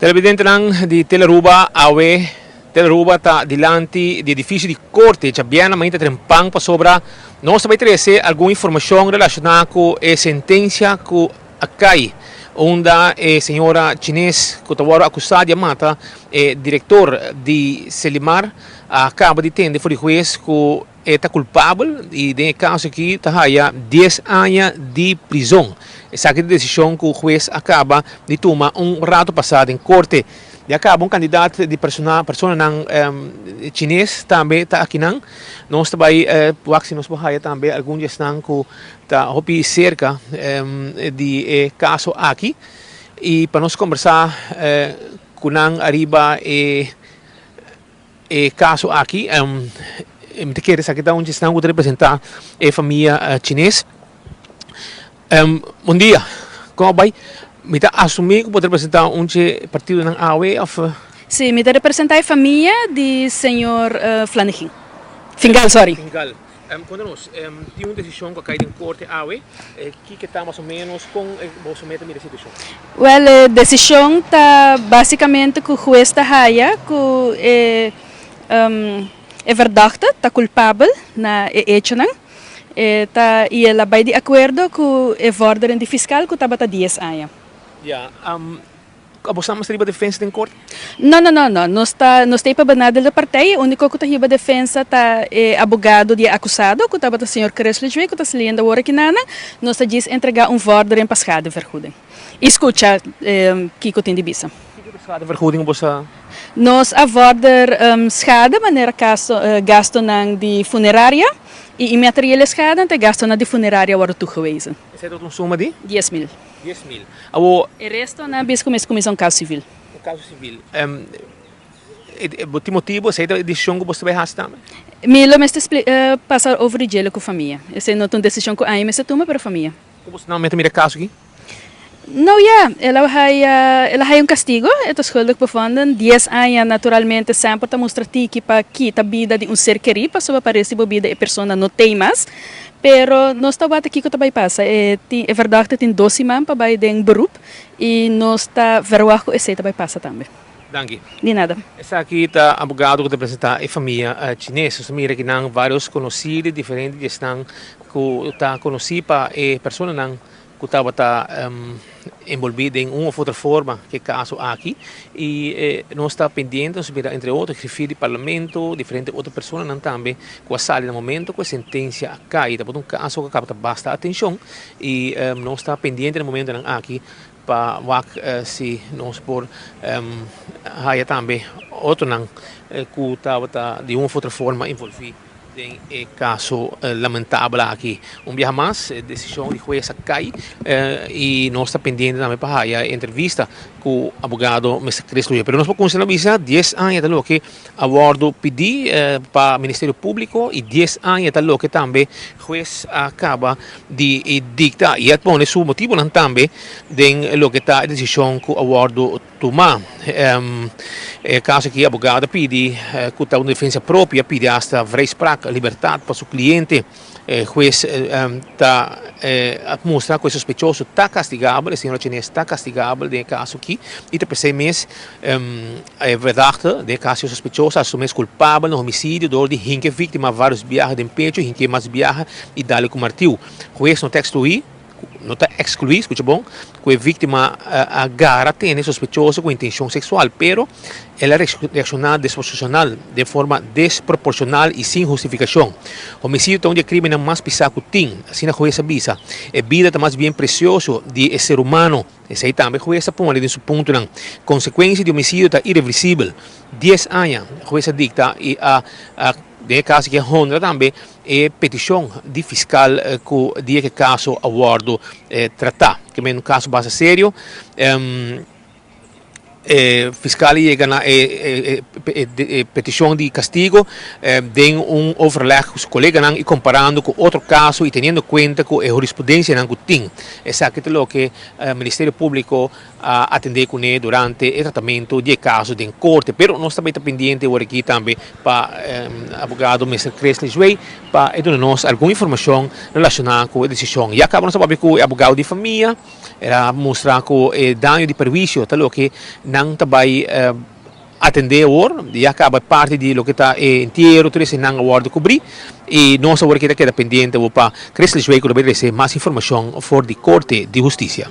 Televidente lang di Teleruba, Awe, Teleruba ta dilanti di edificio di corte, c'è bienamente trempang pa sobra. Non sabay trese alguna informação relacionada com a sentença que acai, onde a senhora chinês que estava acusada de matar o diretor de Selimar acaba de ter for o juiz que é culpável e nesse caso aqui está 10 anos de prisão. Essa é a decisão que o juiz acaba de tomar rato passado em corte. E acaba candidato de persona chinês também está aqui não. Nós também nós bahaya também alguns estão que está hopi cerca de caso aqui e para nós conversar com arriba caso aqui me quer aqui está onde estão que representar a família chinês. Bom dia, como vai? Me está assumir que pode representar partido ng AWE of... Sim, me representa a família de senhor Flanagan. Fingal, sorry. Fingal. Conta-nos, tem uma decisão que cai em corte AWE, que está mais ou menos com o somente a situação? Well, a decisão está basicamente que o juiz está que é verdachte, está culpável na hecho não. E ela vai de acordo com a ordem de fiscal que estava 10 anos. Ja, abusamos da defesa em corte? Não. Não está para nada da partida. O único que está a defesa está abogado de acusado, que estava o senhor Cressley, que está se lendo agora aqui nana. Nós está diz entregar ordem para schade vergoeding. Escuta, que tem de bisa. Que schade vergoeding você? Nós avordem schade, maneira gasto de funerária. E materiële schade en te gasto na de funerária worden toegewezen. Is dat een soma die? 10.000. 10.000. Abo. E resto na comissão caso civil. Caso civil. O motivo é a decisão que você vai fazer também? Milo me passar over de gelo com a família. Essa não é uma decisão que a se toma para a família. Como você não mete caso aqui? Não, ela tem castigo, é schuldig bevonden. 10 anos, naturalmente, sempre está mostrando que para que a vida de ser querido, para parece que a vida de pessoa não tem mais. Pero nós estamos aqui que também passa. É verdade que tem 12 anos para ir em beroep e nós está verwacht que esse também passa também. Danke. De nada. Essa aqui está abogado que representa a família chinesa. Os mira que não vários conhecidos diferentes estão que está conhecido para a pessoa não que estava envolvido em uma ou outra forma, que é caso aqui, e nós estamos pendentes, entre outros, refere de parlamento, diferentes outras pessoas também, que saem no momento, com a sentença caída, por um caso que acaba de bastante atenção, e nós estamos pendentes no momento aqui, para ver se nós por também outro que estava de uma ou outra forma envolvido em caso lamentável aqui. Dia mais, a decisão de juiz cai e nós estamos pendentes também para a entrevista com o advogado Mr. Cressley. Mas nós podemos avisar 10 anos até que a bordo pedir para o Ministério Público e 10 anos até que também o juiz acaba de dictar. E é bom, é o motivo também de lo que está a decisão que a bordo tomar. Caso que o advogado pede que está uma defesa própria, pede hasta vrijspraak, liberdade para o cliente. O juiz está a mostrar que o sospechoso está castigável, a senhora chinesa está castigável no caso aqui, e depois mês é verdade, no caso sospechoso assume culpável no homicídio, onde hinke vítima vários viagens de pecho, hinke mais viagens e dá-lhe com martelo. O juiz não está excluir, escuta bom, que a vítima agarra tem sospechoso com intenção sexual, pero ela reacciona desproporcional, de forma desproporcional e sem justificação. Homicídio é um crime mais pisado que tem, assim a juíza avisa. A vida é mais bem precioso de ser humano. Esse aí também a juíza põe ali em seu ponto, não. Consequência de homicídio é irreversível. 10 anos, a juíza dicta e de caso que Honda também é petição de fiscal que dia que caso abordo tratar, que é um caso bastante sério. Fiscal chega na petição de castigo, tem overleg com os colegas e comparando com outro caso e tendo em conta que a jurisprudência que tem. Essa é aquilo que o Ministério Público atender com ele durante o tratamento de caso de corte. Pero nós também estamos pendentes aqui também para o advogado Mr. Cressley para dar-nos alguma informação relacionada com a decisão. E acabamos de saber que o advogado de família era mostrar que o dano de prejuízo, tal que não também atender agora, já acaba parte de lo que está inteiro, tudo isso não agora cobrir, e nós agora que está pendente para que esses veículos receber mais informação for de Corte de Justiça.